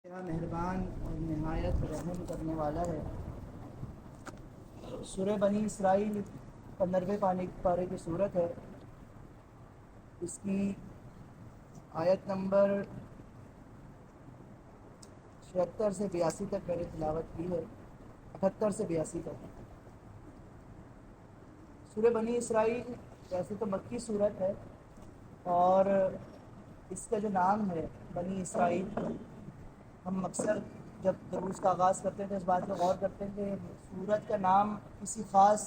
کیا مہربان اور نہایت رحم کرنے والا ہے۔ سورہ بنی اسرائیل 15ویں پارے کی صورت ہے۔ اس کی آیت نمبر 76 سے 82 تک میں نے تلاوت کی ہے، 78 سے 82 تک۔ سورہ بنی اسرائیل ویسے تو مکی صورت ہے، اور اس کا جو نام ہے بنی اسرائیل، ہم اکثر جب دروس کا آغاز کرتے ہیں تو اس بات پہ غور کرتے ہیں کہ سورت کا نام کسی خاص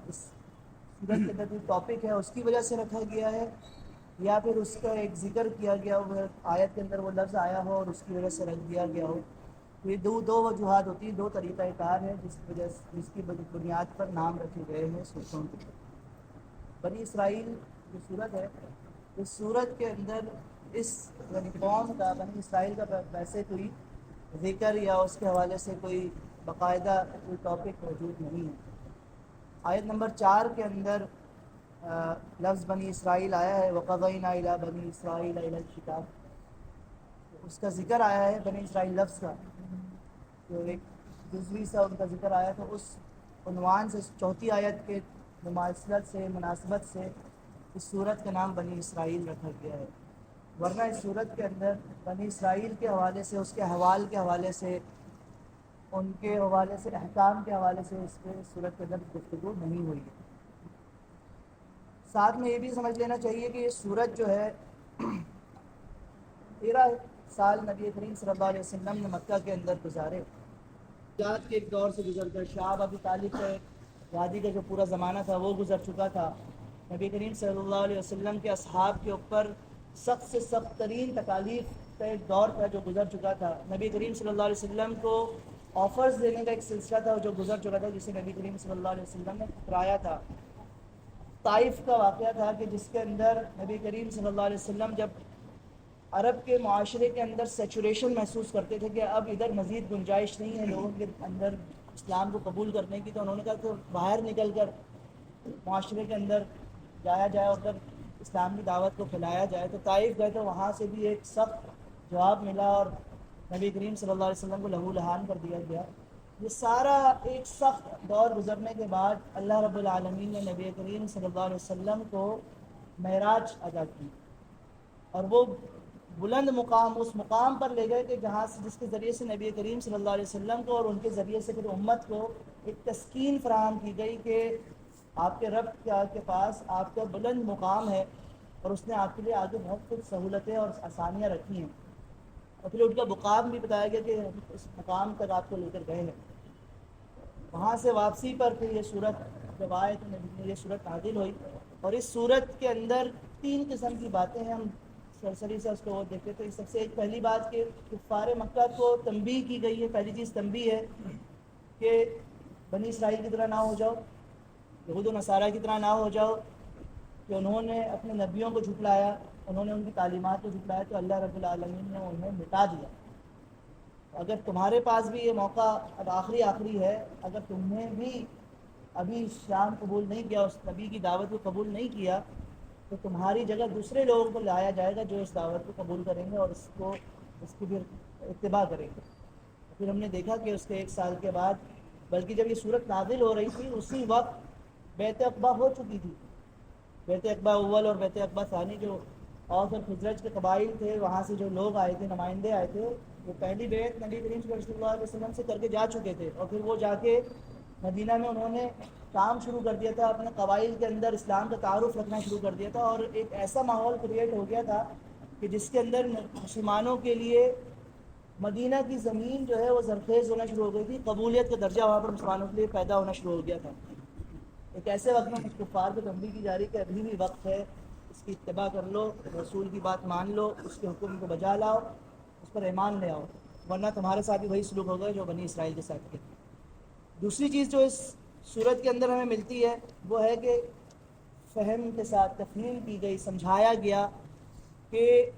اس سورت کے اندر جو ٹاپک ہے اس کی وجہ سے رکھا گیا ہے، یا پھر اس کا ایک ذکر کیا گیا ہو، آیت کے اندر وہ لفظ آیا ہو اور اس کی وجہ سے رکھ دیا گیا ہو۔ تو یہ دو وجوہات ہوتی ہیں، دو طریقہ کار ہے جس کی بنیاد پر نام رکھے گئے ہیں سورتوں کے۔ بنی اسرائیل جو سورت ہے، اس سورت کے اندر اس یعنی قوم کا، بنی اسرائیل کا ویسے کوئی ذکر یا اس کے حوالے سے کوئی باقاعدہ کوئی ٹاپک موجود نہیں ہے۔ آیت نمبر 4 کے اندر لفظ بنی اسرائیل آیا ہے، وَقَضَيْنَا إِلَىٰ بَنِي إِسْرَائِيلَ إِلَى الْكِتَابِ، اس کا ذکر آیا ہے بنی اسرائیل لفظ کا، جو ایک جزوی سا ان کا ذکر آیا، تو اس عنوان سے چوتھی آیت کے مماثلت سے، مناسبت سے اس سورت کا نام بنی اسرائیل رکھا گیا ہے۔ ورنہ اس سورت کے اندر بنی اسرائیل کے حوالے سے، اس کے احوال کے حوالے سے، ان کے حوالے سے، احکام کے حوالے سے اس سورت کے اندر گفتگو نہیں ہوئی ہے۔ ساتھ میں یہ بھی سمجھ لینا چاہیے کہ یہ سورت جو ہے 13 سال نبی کریم صلی اللہ علیہ وسلم نے مکہ کے اندر گزارے، جات کے ایک دور سے گزر کر شعب ابی طالب کے وادی کا جو پورا زمانہ تھا وہ گزر چکا تھا۔ نبی کریم صلی اللہ علیہ وسلم کے اصحاب کے اوپر سخت سے سخت ترین تکالیف کا ایک دور تھا جو گزر چکا تھا۔ نبی کریم صلی اللہ علیہ وسلم کو آفرز دینے کا ایک سلسلہ تھا جو گزر چکا تھا، جسے نبی کریم صلی اللہ علیہ وسلم نے ٹھکرایا تھا۔ طائف کا واقعہ تھا کہ جس کے اندر نبی کریم صلی اللہ علیہ وسلم جب عرب کے معاشرے کے اندر سیچوریشن محسوس کرتے تھے کہ اب ادھر مزید گنجائش نہیں ہے لوگوں کے اندر اسلام کو قبول کرنے کی، تو انہوں نے کہا کہ باہر نکل کر معاشرے کے اندر جایا جائے اور ادھر اسلام کی دعوت کو پھیلایا جائے۔ تو طائف گئے تو وہاں سے بھی ایک سخت جواب ملا اور نبی کریم صلی اللہ علیہ وسلم کو لہو لہان کر دیا گیا۔ یہ سارا ایک سخت دور گزرنے کے بعد اللہ رب العالمین نے نبی کریم صلی اللہ علیہ وسلم کو معراج عطا کی، اور وہ بلند مقام، اس مقام پر لے گئے کہ جہاں سے، جس کے ذریعے سے نبی کریم صلی اللہ علیہ وسلم کو اور ان کے ذریعے سے پھر امت کو ایک تسکین فراہم کی گئی کہ آپ کے رب کے پاس آپ کا بلند مقام ہے، اور اس نے آپ کے لیے آگے بہت کچھ سہولتیں اور آسانیاں رکھی ہیں، اور پھر ان کا مقام بھی بتایا گیا کہ اس مقام تک آپ کو لے کر گئے ہیں۔ وہاں سے واپسی پر پھر یہ صورت جب آئے تو یہ صورت نازل ہوئی، اور اس صورت کے اندر 3 قسم کی باتیں ہیں، ہم سرسری سے اس کو دیکھتے تو سب سے ایک پہلی بات کہ کفار مکہ کو تنبیہ کی گئی ہے۔ پہلی چیز تنبیہ ہے کہ بنی اسرائیل کی طرح نہ ہو جاؤ، یہود و نصارہ کی طرح نہ ہو جاؤ کہ انہوں نے اپنے نبیوں کو جھٹلایا، انہوں نے ان کی تعلیمات کو جھٹلایا تو اللہ رب العالمین نے انہیں مٹا دیا۔ اگر تمہارے پاس بھی یہ موقع اب آخری ہے، اگر تم نے بھی ابھی اسلام قبول نہیں کیا، اس نبی کی دعوت کو قبول نہیں کیا، تو تمہاری جگہ دوسرے لوگوں کو لایا جائے گا جو اس دعوت کو قبول کریں گے اور اس کی پھر اتباع کریں گے۔ پھر ہم نے دیکھا کہ اس کے 1 سال کے بعد، بلکہ جب یہ صورت نازل ہو رہی تھی اسی وقت بیعت عقبہ ہو چکی تھی۔ بیعت عقبہ اول اور بیعت عقبہ ثانی، جو اوس اور خزرج کے قبائل تھے، وہاں سے جو لوگ آئے تھے، نمائندے آئے تھے، وہ پہلی بیعت نبی کریم صلی اللہ علیہ وسلم سے کر کے جا چکے تھے، اور پھر وہ جا کے مدینہ میں انہوں نے کام شروع کر دیا تھا، اپنے قبائل کے اندر اسلام کا تعارف رکھنا شروع کر دیا تھا، اور ایک ایسا ماحول کریٹ ہو گیا تھا کہ جس کے اندر مسلمانوں کے لیے مدینہ کی زمین جو ہے وہ زرخیز ہونا شروع ہو گئی تھی، قبولیت کا درجہ وہاں پر مسلمانوں کے لیے پیدا ہونا شروع ہو گیا تھا۔ ایک ایسے وقت میں کفار کو تنبیہ کی جا رہی کہ ابھی بھی وقت ہے، اس کی اتباع کر لو، رسول کی بات مان لو، اس کے حکم کو بجا لاؤ، اس پر ایمان لے آؤ، ورنہ تمہارے ساتھ بھی وہی سلوک ہوگا جو بنی اسرائیل کے ساتھ کیا۔ دوسری چیز جو اس صورت کے اندر ہمیں ملتی ہے وہ ہے کہ فہم کے ساتھ تفہیم کی گئی، سمجھایا گیا کہ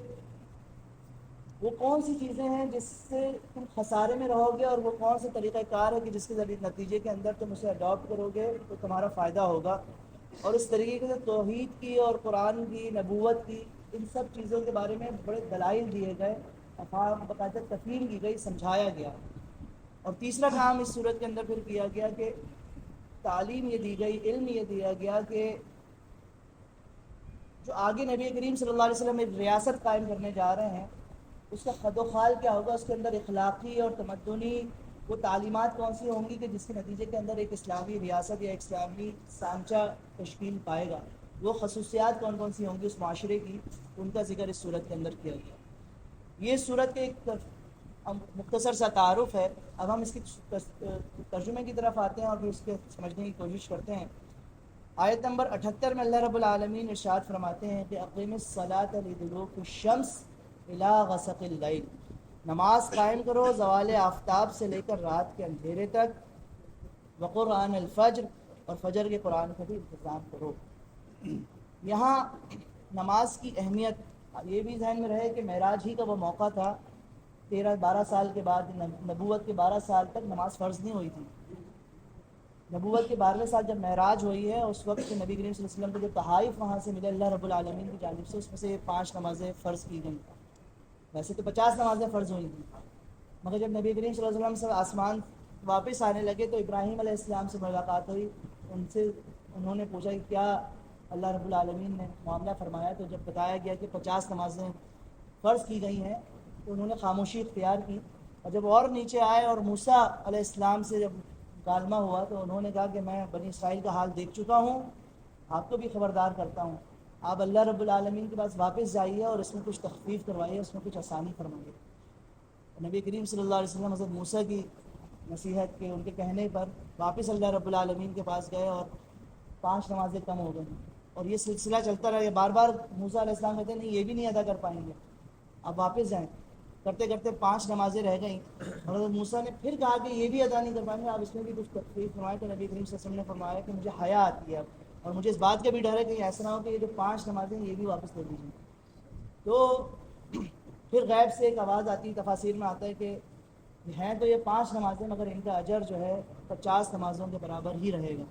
وہ کون سی چیزیں ہیں جس سے تم خسارے میں رہو گے، اور وہ کون سے طریقہ کار ہے کہ جس کے ذریعے نتیجے کے اندر تم اسے اڈاپٹ کرو گے تو تمہارا فائدہ ہوگا۔ اور اس طریقے سے توحید کی اور قرآن کی، نبوت کی، ان سب چیزوں کے بارے میں بڑے دلائل دیے گئے افہام باقاعدہ تفہیم کی گئی، سمجھایا گیا۔ اور تیسرا کام اس صورت کے اندر پھر کیا گیا کہ تعلیم یہ دی گئی، علم یہ دیا گیا کہ جو آگے نبی کریم صلی اللہ علیہ وسلم ایک ریاست قائم کرنے جا رہے ہیں، اس کا خد و خال کیا ہوگا، اس کے اندر اخلاقی اور تمدنی وہ تعلیمات کون سی ہوں گی کہ جس کے نتیجے کے اندر ایک اسلامی ریاست یا ایک اسلامی سانچہ تشکیل پائے گا، وہ خصوصیات کون کون سی ہوں گی اس معاشرے کی، ان کا ذکر اس صورت کے اندر کیا گیا۔ یہ صورت کے ایک مختصر سا تعارف ہے۔ اب ہم اس کی ترجمے کی طرف آتے ہیں اور پھر اس کے سمجھنے کی کوشش کرتے ہیں۔ آیت نمبر 78 میں اللہ رب العالمین ارشاد فرماتے ہیں کہ اقیم الصلاۃ لدلوک الشمس الی غسق اللیل، نماز قائم کرو زوال آفتاب سے لے کر رات کے اندھیرے تک، وقرآن الفجر، اور فجر کے قرآن کا بھی انتظام کرو۔ یہاں نماز کی اہمیت یہ بھی ذہن میں رہے کہ معراج ہی کا وہ موقع تھا، 12 سال کے بعد، نبوت کے 12 سال تک نماز فرض نہیں ہوئی تھی۔ نبوت کے 12ویں سال جب معراج ہوئی ہے، اس وقت نبی کریم صلی اللہ علیہ وسلم کو جو تحائف وہاں سے ملے اللہ رب العالمین کی جانب سے، اس میں سے 5 نمازیں فرض کی گئیں۔ ویسے تو 50 نمازیں فرض ہوئی تھیں، مگر جب نبی کریم صلی اللہ علیہ وسلم سے آسمان واپس آنے لگے تو ابراہیم علیہ السلام سے ملاقات ہوئی، انہوں نے پوچھا کہ کیا اللہ رب العالمین نے معاملہ فرمایا، تو جب بتایا گیا کہ 50 نمازیں فرض کی گئی ہیں تو انہوں نے خاموشی اختیار کی۔ اور جب اور نیچے آئے اور موسیٰ علیہ السلام سے جب مکالمہ ہوا تو انہوں نے کہا کہ میں بنی اسرائیل کا حال دیکھ چکا ہوں، آپ کو بھی خبردار کرتا ہوں، آپ اللہ رب العالمین کے پاس واپس جائیے اور اس میں کچھ تخفیف کروائیے، اس میں کچھ آسانی فرمائیے۔ نبی کریم صلی اللہ علیہ وسلم حضرت موسیٰ کی نصیحت کے، ان کے کہنے پر واپس اللہ رب العالمین کے پاس گئے اور 5 نمازیں کم ہو گئیں، اور یہ سلسلہ چلتا رہا۔ بار بار موسیٰ علیہ السلام کہتے ہیں نہیں یہ بھی نہیں ادا کر پائیں گے، آپ واپس جائیں۔ کرتے کرتے 5 نمازیں رہ گئیں، اور حضرت موسیٰ نے پھر کہا کہ یہ بھی ادا نہیں کر پائیں گے، آپ اس میں بھی کچھ تخفیف فرمائیں۔ تو نبی کریم صلی اللہ علیہ وسلم نے فرمایا کہ مجھے حیا آتی ہے اب، اور مجھے اس بات کا بھی ڈر ہے کہ ایسا نہ ہو کہ یہ جو 5 نمازیں یہ بھی واپس لے لیجیے۔ تو پھر غیب سے ایک آواز آتی، تفاسیر میں آتا ہے کہ ہیں تو یہ 5 نمازیں مگر ان کا اجر جو ہے 50 نمازوں کے برابر ہی رہے گا۔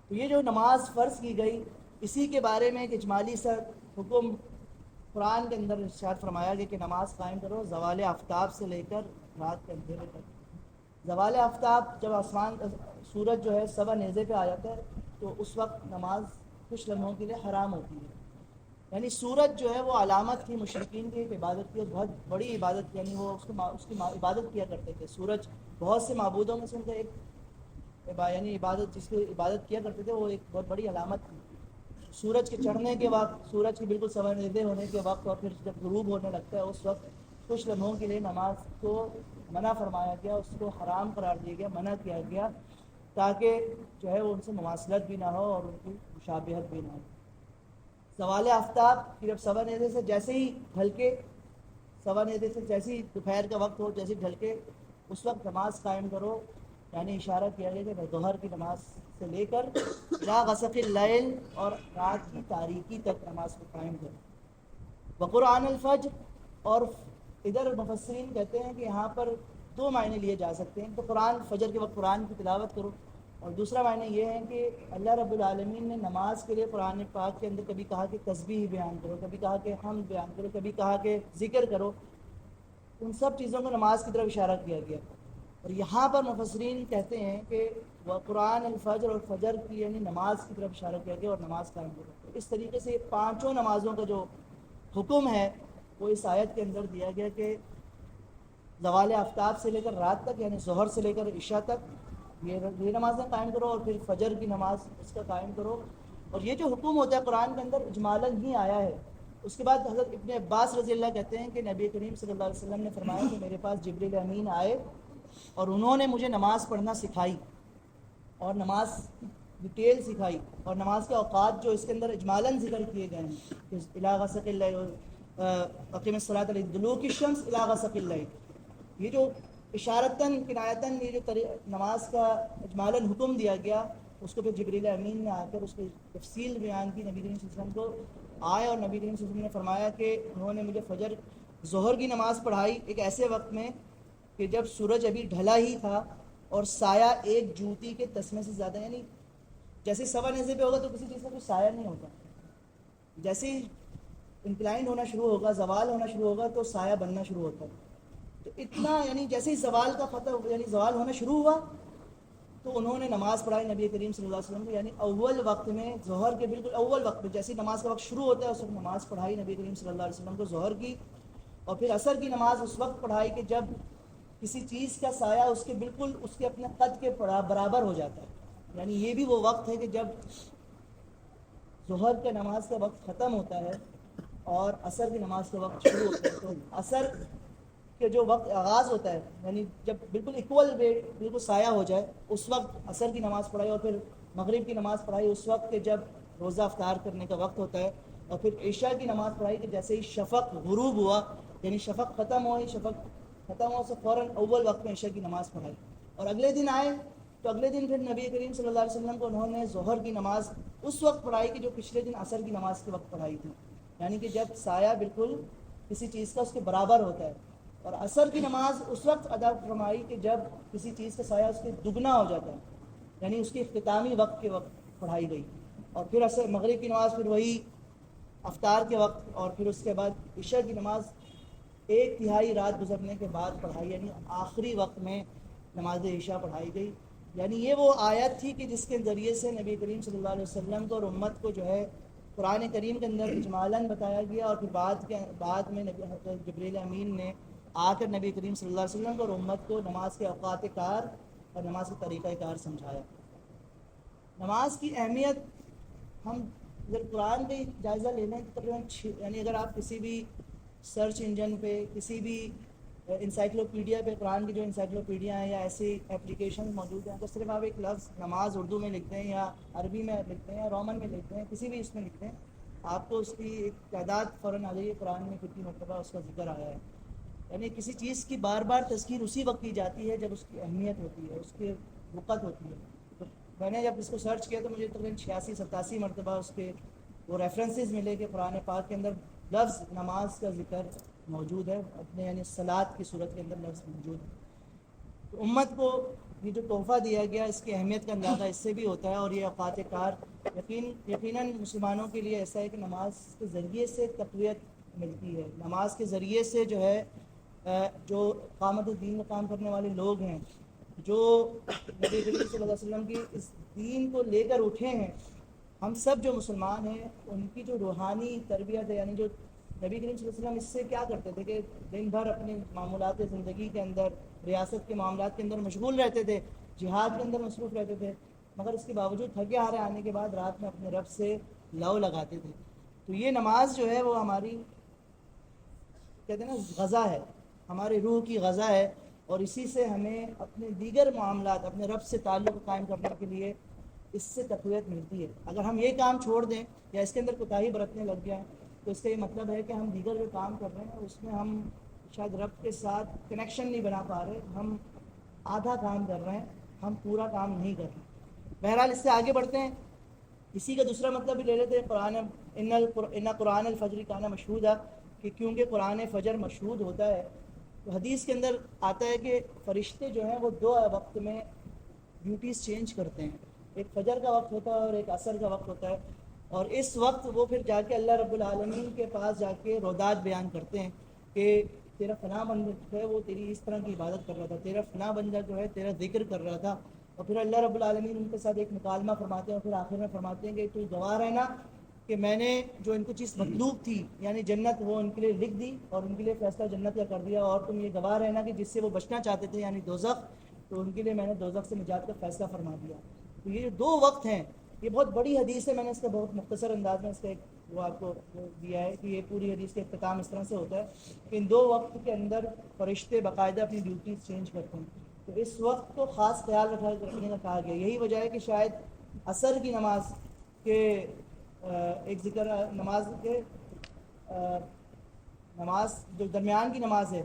تو یہ جو نماز فرض کی گئی، اسی کے بارے میں ایک اجمالی سا حکم قرآن کے اندر ارشاد فرمایا گیا کہ نماز قائم کرو زوال آفتاب سے لے کر رات کے اندھیرے تک۔ زوال آفتاب جب آسمان سورج جو ہے سوا نیزے پہ آ جاتا ہے تو اس وقت نماز کچھ لمحوں کے لیے حرام ہوتی ہے، یعنی سورج جو ہے وہ علامت تھی مشرکین کی ایک عبادت کی، بہت بڑی عبادت، یعنی وہ اس کی عبادت کیا کرتے تھے۔ سورج بہت سے معبودوں میں سے ان کا ایک، یعنی عبادت جس کی عبادت کیا کرتے تھے، وہ ایک بہت بڑی علامت تھی۔ سورج کے چڑھنے کے وقت، سورج کے بالکل سوا نیزے ہونے کے وقت، اور پھر جب غروب ہونے لگتا ہے اس وقت کچھ لمحوں کے لیے نماز کو منع فرمایا گیا، اس کو حرام قرار دیا گیا، منع کیا گیا، تاکہ جو ہے وہ ان سے مماثلت بھی نہ ہو اور ان کی مشابہت بھی نہ ہو۔ زوال آفتاب کہ جب سوا نیزے سے جیسے ہی ڈھلکے، سوا نیزے سے جیسے ہی دوپہر کا وقت ہو، جیسے ہی ڈھلکے اس وقت نماز قائم کرو، یعنی اشارہ کیا گیا کہ ظہر کی نماز سے لے کر الی غسق اللیل، اور رات کی تاریکی تک نماز کو قائم کرو۔ وقرآن الفجر، اور ادھر مفسرین کہتے ہیں کہ یہاں پر 2 معنی لیے جا سکتے ہیں، تو قرآن، فجر کے وقت قرآن کی تلاوت کرو، اور دوسرا معنی یہ ہے کہ اللہ رب العالمین نے نماز کے لیے قرآن پاک کے اندر کبھی کہا کہ تسبیح بیان کرو، کبھی کہا کہ حمد بیان کرو، کبھی کہا کہ ذکر کرو، ان سب چیزوں کو نماز کی طرف اشارہ کیا گیا۔ اور یہاں پر مفسرین کہتے ہیں کہ وہ قرآن الفجر، اور فجر کی یعنی نماز کی طرف اشارہ کیا گیا اور نماز قائم کرو۔ اس طریقے سے 5 نمازوں کا جو حکم ہے وہ اس آیت کے اندر دیا گیا کہ زوال آفتاب سے لے کر رات تک، یعنی ظہر سے لے کر عشاء تک یہ نمازیں قائم کرو، اور پھر فجر کی نماز اس کا قائم کرو۔ اور یہ جو حکم ہوتا ہے قرآن کے اندر اجمالاً ہی آیا ہے۔ اس کے بعد حضرت ابن عباس رضی اللہ کہتے ہیں کہ نبی کریم صلی اللہ علیہ وسلم نے فرمایا کہ میرے پاس جبریل امین آئے اور انہوں نے مجھے نماز پڑھنا سکھائی، اور نماز ڈیٹیل سکھائی، اور نماز کے اوقات جو اس کے اندر اجمالاً ذکر کیے گئے ہیں کہ الی غسق اللیل، اقیم الصلاۃ لدلوک الشمس الی غسق اللیل، یہ جو اشارتاً کنایتاً یہ جو نماز کا اجمالاً حکم دیا گیا، اس کو پھر جبریل امین نے آ کر اس کی تفصیل بیان کی نبی کریم صلی اللہ علیہ وسلم کو آئے، اور نبی کریم صلی اللہ علیہ وسلم نے فرمایا کہ انہوں نے مجھے فجر ظہر کی نماز پڑھائی ایک ایسے وقت میں کہ جب سورج ابھی ڈھلا ہی تھا، اور سایہ ایک جوتی کے تسمے سے زیادہ، یعنی جیسے سوا نیزے پہ ہوگا تو کسی چیز کا کوئی سایہ نہیں ہوتا، جیسے ہی انکلائنڈ ہونا شروع ہوگا، زوال ہونا شروع ہوگا تو سایہ بننا شروع ہوتا ہے. تو اتنا یعنی جیسے ہی زوال کا فتح یعنی زوال ہونا شروع ہوا تو انہوں نے نماز پڑھائی نبی کریم صلی اللہ علیہ وسلم کو، یعنی اول وقت میں ظہر کے بالکل اول وقت میں جیسے نماز کا وقت شروع ہوتا ہے اس وقت نماز پڑھائی نبی کریم صلی اللہ علیہ وسلم کو ظہر کی. اور پھر عصر کی نماز اس وقت پڑھائی کہ جب کسی چیز کا سایہ اس کے بالکل اس کے اپنے قد کے برابر ہو جاتا ہے. یعنی یہ بھی وہ وقت ہے کہ جب ظہر کے نماز کا وقت ختم ہوتا ہے اور عصر کی نماز کا وقت شروع ہوتا ہے. تو عصر کے جو وقت آغاز ہوتا ہے یعنی جب بالکل ایکول بالکل سایہ ہو جائے اس وقت عصر کی نماز پڑھائی، اور پھر مغرب کی نماز پڑھائی اس وقت کہ جب روزہ افطار کرنے کا وقت ہوتا ہے، اور پھر عشاء کی نماز پڑھائی کہ جیسے ہی شفق غروب ہوا یعنی شفق ختم ہوا سے فوراً اول وقت میں عشاء کی نماز پڑھائی. اور اگلے دن آئے تو اگلے دن پھر نبی کریم صلی اللہ علیہ وسلم کو انہوں نے ظہر کی نماز اس وقت پڑھائی کہ جو پچھلے دن عصر کی نماز کے وقت پڑھائی تھی، یعنی کہ جب سایہ بالکل کسی چیز کا اس کے برابر ہوتا ہے. اور عصر کی نماز اس وقت ادا فرمائی کہ جب کسی چیز کا سایہ اس کے دگنا ہو جاتا ہے، یعنی اس کے اختتامی وقت کے وقت پڑھائی گئی. اور پھر عصر مغرب کی نماز پھر وہی افطار کے وقت، اور پھر اس کے بعد عشاء کی نماز 1/3 رات گزرنے کے بعد پڑھائی، یعنی آخری وقت میں نماز عشاء پڑھائی گئی. یعنی یہ وہ آیت تھی کہ جس کے ذریعے سے نبی کریم صلی اللہ علیہ وسلم کو اور امت کو جو ہے قرآن کریم کے اندر اجمالاً بتایا گیا. اور پھر بعد میں حضرت جبریل امین نے آ کر نبی کریم صلی اللہ علیہ وسلم کو اور امت کو نماز کے اوقات کار اور نماز کے طریقہ کار سمجھایا. نماز کی اہمیت ہم اگر قرآن پہ جائزہ لینا ہے تو تقریباً یعنی اگر آپ کسی بھی سرچ انجن پہ کسی بھی انسائکلوپیڈیا پہ قرآن کی جو انسائکلوپیڈیا ہیں یا ایسی اپلیکیشن موجود ہیں تو صرف آپ ایک لفظ نماز اردو میں لکھتے ہیں یا عربی میں لکھتے ہیں یا رومن میں لکھتے ہیں، کسی بھی اس میں لکھتے ہیں، آپ کو اس کی ایک تعداد فوراً آ جائے گی قرآن میں کتنی مرتبہ اس کا ذکر آیا ہے. یعنی کسی چیز کی بار بار تذکیر اسی وقت کی جاتی ہے جب اس کی اہمیت ہوتی ہے، اس کی وقت ہوتی ہے. تو میں نے جب اس کو سرچ کیا تو مجھے تقریباً 86-87 مرتبہ اس کے وہ ریفرنسز ملے کہ قرآن پاک کے اندر لفظ نماز کا ذکر موجود ہے، اپنے یعنی صلاۃ کی صورت کے اندر لفظ موجود ہے. تو امت کو یہ جو تحفہ دیا گیا اس کی اہمیت کا اندازہ اس سے بھی ہوتا ہے. اور یہ اوقات کار یقیناً مسلمانوں کے لیے ایسا ہے کہ نماز کے ذریعے سے تقویت ملتی ہے. نماز کے ذریعے سے جو ہے جو اقامت الدین میں کام کرنے والے لوگ ہیں، جو نبی کریم صلی اللہ علیہ وسلم کی اس دین کو لے کر اٹھے ہیں، ہم سب جو مسلمان ہیں ان کی جو روحانی تربیت ہے، یعنی جو نبی کریم صلی اللہ علیہ وسلم اس سے کیا کرتے تھے کہ دن بھر اپنے معمولات زندگی کے اندر ریاست کے معاملات کے اندر مشغول رہتے تھے، جہاد کے اندر مصروف رہتے تھے، مگر اس کے باوجود تھکے ہارے آنے کے بعد رات میں اپنے رب سے لو لگاتے تھے. تو یہ نماز جو ہے وہ ہماری کہتے ہیں نا غذا ہے، ہمارے روح کی غذا ہے. اور اسی سے ہمیں اپنے دیگر معاملات اپنے رب سے تعلق قائم کرنے کے لیے اس سے تقویت ملتی ہے. اگر ہم یہ کام چھوڑ دیں یا اس کے اندر کوتاہی برتنے لگ جائیں تو اس کا یہ مطلب ہے کہ ہم دیگر جو کام کر رہے ہیں اس میں ہم شاید رب کے ساتھ کنیکشن نہیں بنا پا رہے، ہم آدھا کام کر رہے ہیں، ہم پورا کام نہیں کر رہے. بہرحال اس سے آگے بڑھتے ہیں. اسی کا دوسرا مطلب بھی لے لیتے ہیں قرآن ان قرآن الفجر کان مشہودا، کہ کیونکہ قرآن فجر مشہود ہوتا ہے. تو حدیث کے اندر آتا ہے کہ فرشتے جو ہیں وہ 2 وقت میں ڈیوٹیز چینج کرتے ہیں، ایک فجر کا وقت ہوتا ہے اور ایک عصر کا وقت ہوتا ہے. اور اس وقت وہ پھر جا کے اللہ رب العالمین کے پاس جا کے رودات بیان کرتے ہیں کہ تیرا فلاں بندہ جو ہے وہ تیری اس طرح کی عبادت کر رہا تھا، تیرا فلاں بندہ جو ہے تیرا ذکر کر رہا تھا. اور پھر اللہ رب العالمین ان کے ساتھ ایک مکالمہ فرماتے ہیں اور پھر آخر میں فرماتے ہیں کہ تو گواہ رہنا کہ میں نے جو ان کو چیز مطلوب تھی یعنی جنت وہ ان کے لیے لکھ دی اور ان کے لیے فیصلہ جنت کا کر دیا. اور تم یہ گواہ رہنا کہ جس سے وہ بچنا چاہتے تھے یعنی دوزخ، تو ان کے لیے میں نے دوزخ سے نجات کا فیصلہ فرما دیا. تو یہ 2 وقت ہیں، یہ بہت بڑی حدیث ہے. میں نے اس کا بہت مختصر انداز میں اس کا ایک وہ آپ کو دیا ہے کہ یہ پوری حدیث کا اختتام اس طرح سے ہوتا ہے کہ ان 2 وقت کے اندر فرشتے باقاعدہ اپنی ڈیوٹیز چینج کرتے ہیں. تو اس وقت کو خاص خیال رکھنے کا کہا گیا. یہی وجہ ہے کہ شاید عصر کی نماز کے ایک ذکر نماز جو درمیان کی نماز ہے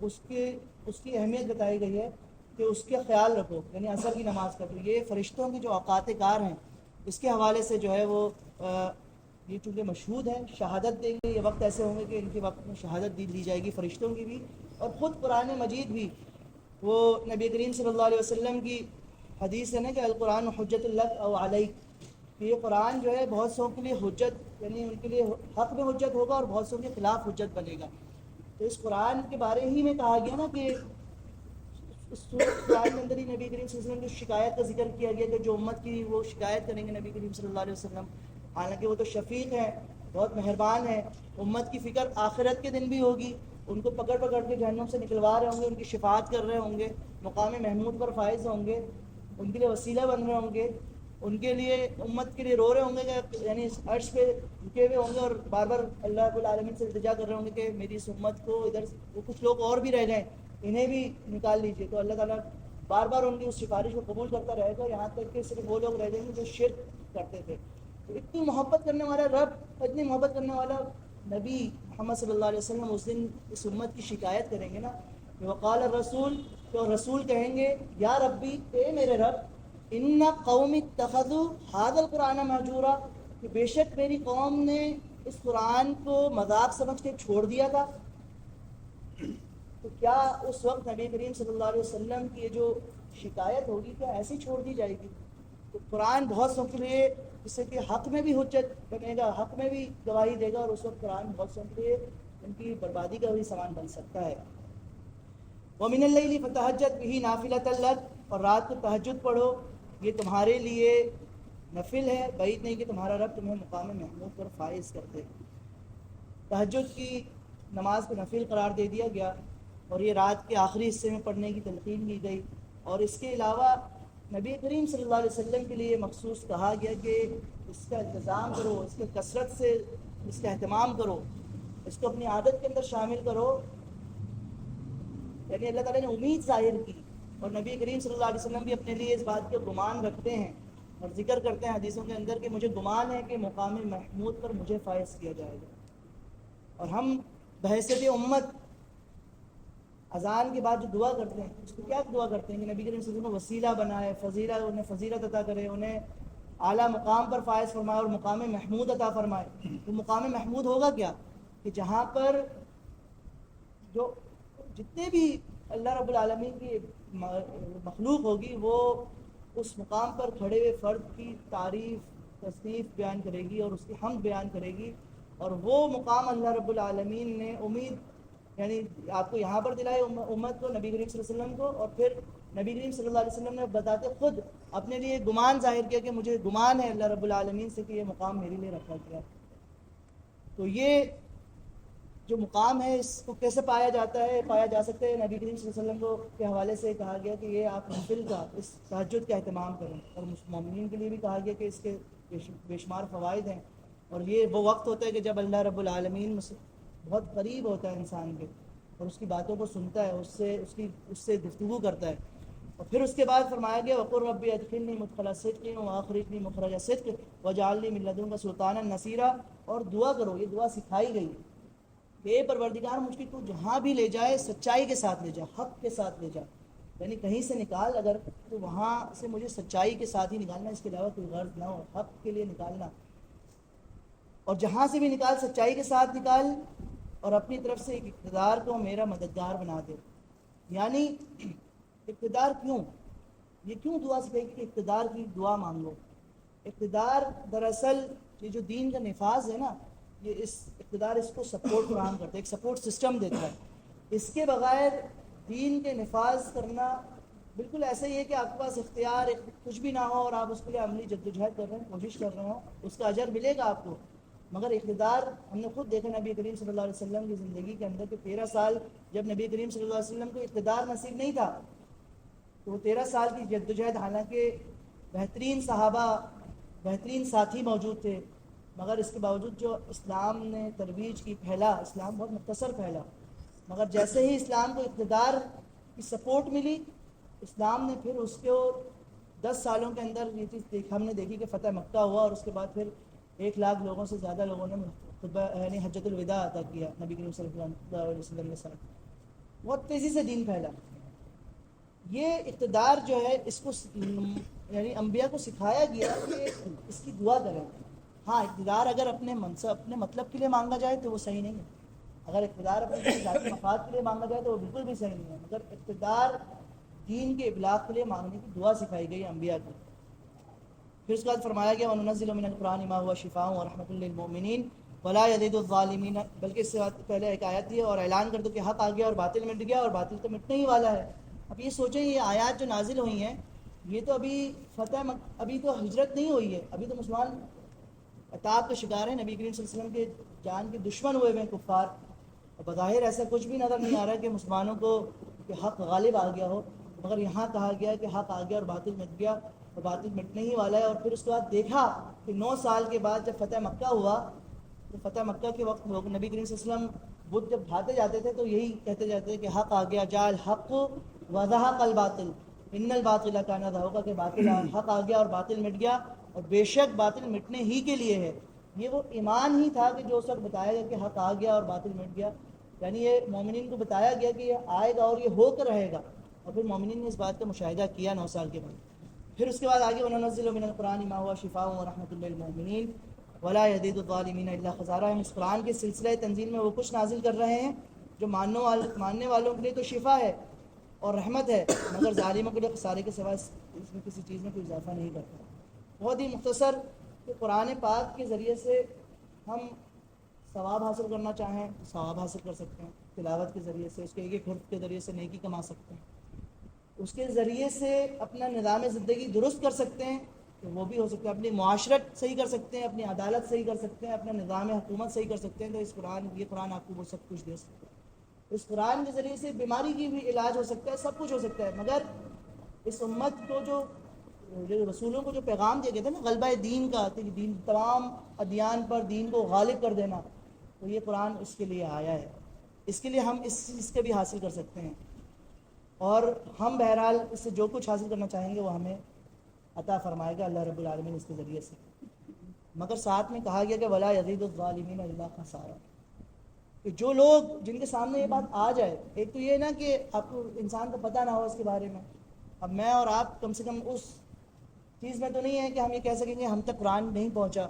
اس کی اہمیت بتائی گئی ہے کہ اس کا خیال رکھو، یعنی عصر کی نماز کا. تو یہ فرشتوں کی جو اوقات کار ہیں اس کے حوالے سے جو ہے وہ یہ چونکہ مشہود ہے، شہادت دیں گے. یہ وقت ایسے ہوں گے کہ ان کے وقت میں شہادت دی جائے گی فرشتوں کی بھی. اور خود قرآن مجید بھی وہ نبی کریم صلی اللہ علیہ وسلم کی حدیث ہے نا کہ القرآن حجت لک او علیک، کہ یہ قرآن جو ہے بہت سو کے لیے حجت، یعنی ان کے لیے حق میں حجت ہوگا اور بہت سو کے خلاف حجت بنے گا۔ تو اس قرآن کے بارے ہی میں کہا گیا نا کہ اس سورۃ قرآن کے اندر ہی نبی کریم صلی اللہ علیہ وسلم کی شکایت کا ذکر کیا گیا کہ جو امت کی وہ شکایت کریں گے نبی کریم صلی اللہ علیہ وسلم، حالانکہ وہ تو شفیق ہیں، بہت مہربان ہیں، امت کی فکر آخرت کے دن بھی ہوگی، ان کو پکڑ پکڑ کے جہنم سے نکلوا رہے ہوں گے، ان کی شفاعت کر رہے ہوں گے، مقام محمود پر فائز ہوں گے، ان کے لیے وسیلہ بن رہے ہوں گے، ان کے لیے امت کے لیے رو رہے ہوں گے، یعنی عرش پہ رکے ہوئے ہوں گے اور بار بار اللہ رب العالمین سے التجا کر رہے ہوں گے کہ میری اس امت کو ادھر وہ کچھ لوگ اور بھی رہ گئے انہیں بھی نکال لیجیے۔ تو اللہ تعالیٰ بار بار ان کی اس سفارش کو قبول کرتا رہے گا، یہاں تک کہ صرف وہ لوگ رہ جائیں گے جو شرک کرتے تھے۔ تو اتنی محبت کرنے والا رب، اتنی محبت کرنے والا نبی محمد صلی اللہ علیہ وسلم اس دن اس امت کی شکایت کریں گے نا کہ وقال الرسول، تو رسول کہیں گے یا ربی، اے میرے رب، ان قوم اتخذوا هذا القرآن مہجورا، کہ بے شک میری قوم نے اس قرآن کو مذاق سمجھ کے چھوڑ دیا تھا۔ تو کیا اس وقت نبی کریم صلی اللہ علیہ وسلم کی یہ جو شکایت ہوگی کیا ایسی چھوڑ دی جائے گی؟ تو قرآن بہت سو کے لیے جس سے کہ حق میں بھی حجت بنے گا، حق میں بھی گواہی دے گا، اور اس وقت قرآن بہت سو کے لیے ان کی بربادی کا بھی سامان بن سکتا ہے۔ وَمِنَ اللَّيْلِ فَتَهَجَّدْ بِهِ نَافِلَةً لَكَ، اور رات کو تہجد پڑھو، یہ تمہارے لیے نفل ہے، بعید نہیں کہ تمہارا رب تمہیں مقام محمود پر فائز کر دے۔ تہجد کی نماز کو نفل قرار دے دیا گیا اور یہ رات کے آخری حصے میں پڑھنے کی تلقین کی گئی، اور اس کے علاوہ نبی کریم صلی اللہ علیہ وسلم کے لیے مخصوص کہا گیا کہ اس کا انتظام کرو، اس کے کثرت سے اس کا اہتمام کرو، اس کو اپنی عادت کے اندر شامل کرو۔ یعنی اللہ تعالیٰ نے امید ظاہر کی، اور نبی کریم صلی اللہ علیہ وسلم بھی اپنے لیے اس بات کا گمان رکھتے ہیں اور ذکر کرتے ہیں حدیثوں کے اندر کہ مجھے گمان ہے کہ مقام محمود پر مجھے فائز کیا جائے گا۔ اور ہم بحیثیت امت اذان کے بعد جو دعا کرتے ہیں اس کو کیا دعا کرتے ہیں کہ نبی کریم صلی اللہ علیہ وسلم کو وسیلہ بنائے، انہیں فضیلت عطا کرے، انہیں اعلیٰ مقام پر فائز فرمائے اور مقام محمود عطا فرمائے۔ تو مقام محمود ہوگا کیا کہ جہاں پر جو جتنے بھی اللہ رب العالمین کی مخلوق ہوگی وہ اس مقام پر کھڑے ہوئے فرد کی تعریف تصنیف بیان کرے گی اور اس کی حمد بیان کرے گی، اور وہ مقام اللہ رب العالمین نے امید یعنی آپ کو یہاں پر دلائے امت کو، نبی کریم صلی اللہ علیہ وسلم کو، اور پھر نبی کریم صلی اللہ علیہ وسلم نے بتاتے خود اپنے لیے گمان ظاہر کیا کہ مجھے گمان ہے اللہ رب العالمین سے کہ یہ مقام میرے لیے رکھا گیا۔ تو یہ جو مقام ہے اس کو کیسے پایا جاتا ہے، پایا جا سکتا ہے نبی کریم صلی اللہ علیہ وسلم کو کے حوالے سے کہا گیا کہ یہ آپ نفل کا اس تہجد کا اہتمام کریں، اور مومنین کے لیے بھی کہا گیا کہ اس کے بے شمار فوائد ہیں، اور یہ وہ وقت ہوتا ہے کہ جب اللہ رب العالمین بہت قریب ہوتا ہے انسان کے اور اس کی باتوں کو سنتا ہے، اس سے گفتگو کرتا ہے۔ اور پھر اس کے بعد فرمایا گیا وَقُلْ رَبِّ أَدْخِلْنِي مُدْخَلَ صِدْقٍ وَأَخْرِجْنِی مُخْرَجَ صِدْقٍ وَاجْعَلْنِی مِن لَّدُنْکَ سُلْطَانًا نَصِیرًا، اور دعا کرو، یہ دعا سکھائی گئی کہ اے پروردگار مجھ کو جہاں بھی لے جائے سچائی کے ساتھ لے جا، حق کے ساتھ لے جا، یعنی کہیں سے نکال اگر تو وہاں سے مجھے سچائی کے ساتھ ہی نکالنا، اس کے علاوہ کوئی غرض نہ ہو، حق کے لیے نکالنا، اور جہاں سے بھی نکال سچائی کے ساتھ نکال، اور اپنی طرف سے ایک اقتدار کو میرا مددگار بنا دے۔ یعنی اقتدار کیوں؟ یہ کیوں دعا سکھائی کہ اقتدار کی دعا مانگو؟ اقتدار دراصل یہ جو دین کا نفاذ ہے نا، یہ اس اقتدار اس کو سپورٹ فراہم کرتا ہے، ایک سپورٹ سسٹم دیتا ہے۔ اس کے بغیر دین کے نفاذ کرنا بالکل ایسا ہی ہے کہ آپ کے پاس اختیار کچھ بھی نہ ہو اور آپ اس کے لیے عملی جدوجہد کر رہے ہیں، کوشش کر رہے ہوں، اس کا اجر ملے گا آپ کو، مگر اقتدار ہم نے خود دیکھا نبی کریم صلی اللہ علیہ وسلم کی زندگی کے اندر کہ 13 سال جب نبی کریم صلی اللہ علیہ وسلم کو اقتدار نصیب نہیں تھا تو وہ 13 سال کی جدوجہد، حالانکہ بہترین صحابہ بہترین ساتھی موجود تھے، مگر اس کے باوجود جو اسلام نے ترویج کی، پھیلا، اسلام بہت مختصر پھیلا، مگر جیسے ہی اسلام کو اقتدار کی سپورٹ ملی، اسلام نے پھر اس کو 10 سالوں کے اندر یہ چیز ہم نے دیکھی کہ فتح مکہ ہوا، اور اس کے بعد پھر 1 لاکھ لوگوں سے زیادہ لوگوں نے خطبہ یعنی حجۃ الوداع ادا کیا نبی کریم صلی اللہ علیہ وسلم کے ساتھ، بہت تیزی سے دین پھیلا۔ یہ اقتدار جو ہے اس کو یعنی انبیاء کو سکھایا گیا کہ اس کی دعا کریں۔ ہاں اقتدار اگر اپنے منصب اپنے مطلب کے لیے مانگا جائے تو وہ صحیح نہیں ہے، اگر اقتدار اپنے ذاتی مفاد کے لیے مانگا جائے تو وہ بالکل بھی صحیح نہیں ہے، مگر اقتدار دین کے ابلاغ کے لیے مانگنے کی دعا سکھائی گئی انبیاء کو۔ پھر اس کے بعد فرمایا گیا وَنُنَزِّلُ مِنَ الْقُرْآنِ مَا هُوَ شِفَاءٌ وَرَحْمَةٌ لِّلْمُؤْمِنِينَ وَلَا يَزِيدُ الظَّالِمِينَ، بلکہ اس سے پہلے ایک آیت تھی اور اعلان کر دو کہ حق آ گیا اور باطل مٹ گیا، اور باطل تو مٹنے ہی والا ہے۔ اب یہ سوچیں یہ آیات جو نازل ہوئی ہیں یہ تو ابھی ابھی تو ہجرت نہیں ہوئی ہے، ابھی تو مسلمان عطاب کے شکار ہیں، نبی کریم صلی اللہ علیہ وسلم کے جان کے دشمن ہوئے ہیں کفار، اور بظاہر ایسا کچھ بھی نظر نہیں آ رہا کہ مسلمانوں کو کہ حق غالب آ گیا ہو، مگر یہاں کہا گیا کہ حق آ گیا اور باطل مٹ گیا اور باطل مٹنے ہی والا ہے۔ اور پھر اس کے بعد دیکھا کہ 9 سال کے بعد جب فتح مکہ ہوا تو فتح مکہ کے وقت لوگ نبی کریم صلی اللہ علیہ وسلم بدھ جب بھاتے جاتے تھے تو یہی کہتے جاتے تھے کہ حق آ گیا، جاء الحق وزہق الباطل ان الباطل کان زہوقا، کہ باطل حق آ گیا اور باطل مٹ گیا، اور بے شک باطل مٹنے ہی کے لیے ہے۔ یہ وہ ایمان ہی تھا کہ جو اس وقت بتایا گیا کہ حق آ گیا اور باطل مٹ گیا، یعنی یہ مومنین کو بتایا گیا کہ یہ آئے گا اور یہ ہو کر رہے گا، اور پھر مومنین نے اس بات کا مشاہدہ کیا 9 سال کے بعد۔ پھر اس کے بعد آگے وَنُنَزِّلُ مِنَ الْقُرْآنِ مَا هُوَ شِفَاءٌ وَرَحْمَةٌ لِّلْمُؤْمِنِينَ وَلَا يَزِيدُ الظَّالِمِينَ إِلَّا خَسَارًا۔ ہم اس قرآن کے سلسلہ تنزیل میں وہ کچھ نازل کر رہے ہیں جو ماننے والوں کے لیے تو شفا ہے اور رحمت ہے، مگر ظالموں کے لیے خسارے کے سوا اس میں کسی چیز میں کوئی اضافہ نہیں کرتا۔ بہت ہی مختصر کہ قرآن پاک کے ذریعے سے ہم ثواب حاصل کرنا چاہیں تو ثواب حاصل کر سکتے ہیں، تلاوت کے ذریعے سے، اس کے ایک حرف کے ذریعے سے نیکی کما سکتے ہیں، اس کے ذریعے سے اپنا نظام زندگی درست کر سکتے ہیں تو وہ بھی ہو سکتا ہے، اپنی معاشرت صحیح کر سکتے ہیں، اپنی عدالت صحیح کر سکتے ہیں، اپنا نظام حکومت صحیح کر سکتے ہیں۔ تو یہ قرآن آپ کو وہ سب کچھ دے سکتا ہے۔ اس قرآن کے ذریعے سے بیماری کی بھی علاج ہو سکتا ہے، سب کچھ ہو سکتا ہے، مگر اس امت کو جو رسولوں کو جو پیغام دیا گیا تھا نا غلبہ دین کا، کہ دین تمام ادیان پر دین کو غالب کر دینا، تو یہ قرآن اس کے لیے آیا ہے، اس کے لیے ہم اس چیز کے بھی حاصل کر سکتے ہیں، اور ہم بہرحال اس سے جو کچھ حاصل کرنا چاہیں گے وہ ہمیں عطا فرمائے گا اللہ رب العالمین اس کے ذریعے سے۔ مگر ساتھ میں کہا گیا کہ ولا یزید الظالمین الا خسارا، کہ جو لوگ جن کے سامنے یہ بات آ جائے، ایک تو یہ نا کہ آپ کو انسان کو پتہ نہ ہو اس کے بارے میں، اب میں اور آپ کم سے کم اس چیز میں تو نہیں ہے کہ ہم یہ کہہ سکیں گے ہم تک قرآن نہیں پہنچا۔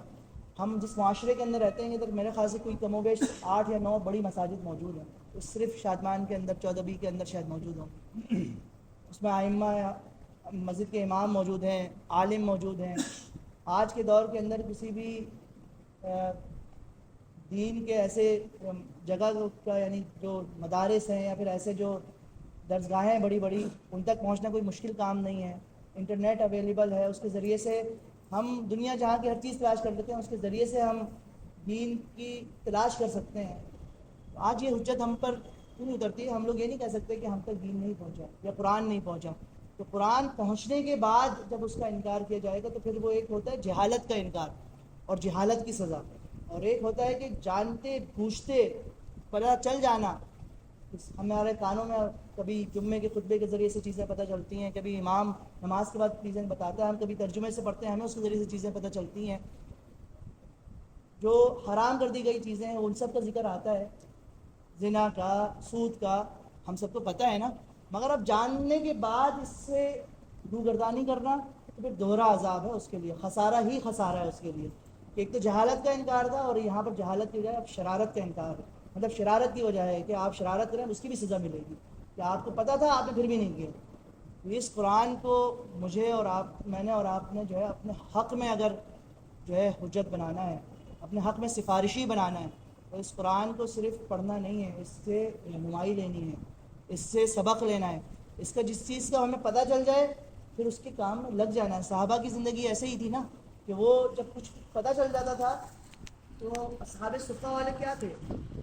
ہم جس معاشرے کے اندر رہتے ہیں ادھر میرے خیال سے کوئی کم و بیش 8 یا 9 بڑی مساجد موجود ہیں، تو صرف شادمان کے اندر 14 کے اندر شاید موجود ہوں، اس میں ائمہ مسجد کے امام موجود ہیں، عالم موجود ہیں۔ آج کے دور کے اندر کسی بھی دین کے ایسے جگہ کا یعنی جو مدارس ہیں یا پھر ایسے جو درسگاہیں بڑی بڑی، ان تک پہنچنا کوئی مشکل کام نہیں ہے، انٹرنیٹ اویلیبل ہے، اس کے ذریعے سے ہم دنیا جہاں کی ہر چیز تلاش کر لیتے ہیں، اس کے ذریعے سے ہم دین کی تلاش کر سکتے ہیں۔ آج یہ حجت ہم پر کیوں نہیں اترتی ہے؟ ہم لوگ یہ نہیں کہہ سکتے کہ ہم تک دین نہیں پہنچا یا قرآن نہیں پہنچا، تو قرآن پہنچنے کے بعد جب اس کا انکار کیا جائے گا تو پھر وہ ایک ہوتا ہے جہالت کا انکار اور جہالت کی سزا، اور ایک ہوتا ہے کہ جانتے بوجھتے پتہ چل جانا۔ ہمارے کانوں میں کبھی جمعے کے خطبے کے ذریعے سے چیزیں پتہ چلتی ہیں، کبھی امام نماز کے بعد چیزیں بتاتا ہے، ہم کبھی ترجمے سے پڑھتے ہیں، ہمیں اس کے ذریعے سے چیزیں پتہ چلتی ہیں، جو حرام کر دی گئی چیزیں ہیں ان سب کا ذکر آتا ہے، زنا کا، سود کا، ہم سب کو پتہ ہے نا، مگر اب جاننے کے بعد اس سے روگردانی کرنا تو پھر دوہرا عذاب ہے اس کے لیے، خسارہ ہی خسارہ ہے اس کے لیے۔ ایک تو جہالت کا انکار تھا اور یہاں پر جہالت کی بجائے اب شرارت کا انکار ہے، مطلب شرارت کی وجہ ہے کہ آپ شرارت کریں اس کی بھی سزا ملے گی، کہ آپ کو پتہ تھا آپ نے پھر بھی نہیں کیا۔ اس قرآن کو مجھے اور میں نے اور آپ نے جو ہے اپنے حق میں اگر جو ہے حجت بنانا ہے، اپنے حق میں سفارشی بنانا ہے، تو اس قرآن کو صرف پڑھنا نہیں ہے، اس سے رہنمائی لینی ہے، اس سے سبق لینا ہے، اس کا جس چیز کا ہمیں پتہ چل جائے پھر اس کے کام میں لگ جانا ہے۔ صحابہ کی زندگی ایسے ہی تھی نا کہ وہ جب کچھ پتہ چل جاتا تھا تو اصحاب صفہ والے کیا تھے،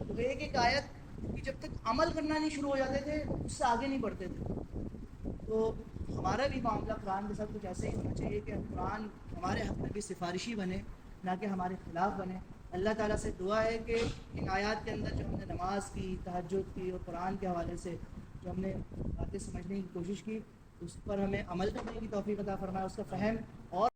وہ ایک ایک آیت کی جب تک عمل کرنا نہیں شروع ہو جاتے تھے اس سے آگے نہیں بڑھتے تھے۔ تو ہمارا بھی معاملہ قرآن کے ساتھ کچھ ایسے ہی ہونا چاہیے کہ قرآن ہمارے حق میں بھی سفارشی بنے، نہ کہ ہمارے خلاف بنے۔ اللہ تعالیٰ سے دعا ہے کہ ان آیات کے اندر جو ہم نے نماز کی، تہجد کی اور قرآن کے حوالے سے جو ہم نے باتیں سمجھنے کی کوشش کی، اس پر ہمیں عمل کرنے کی توفیق عطا فرمائے، اس کا فہم اور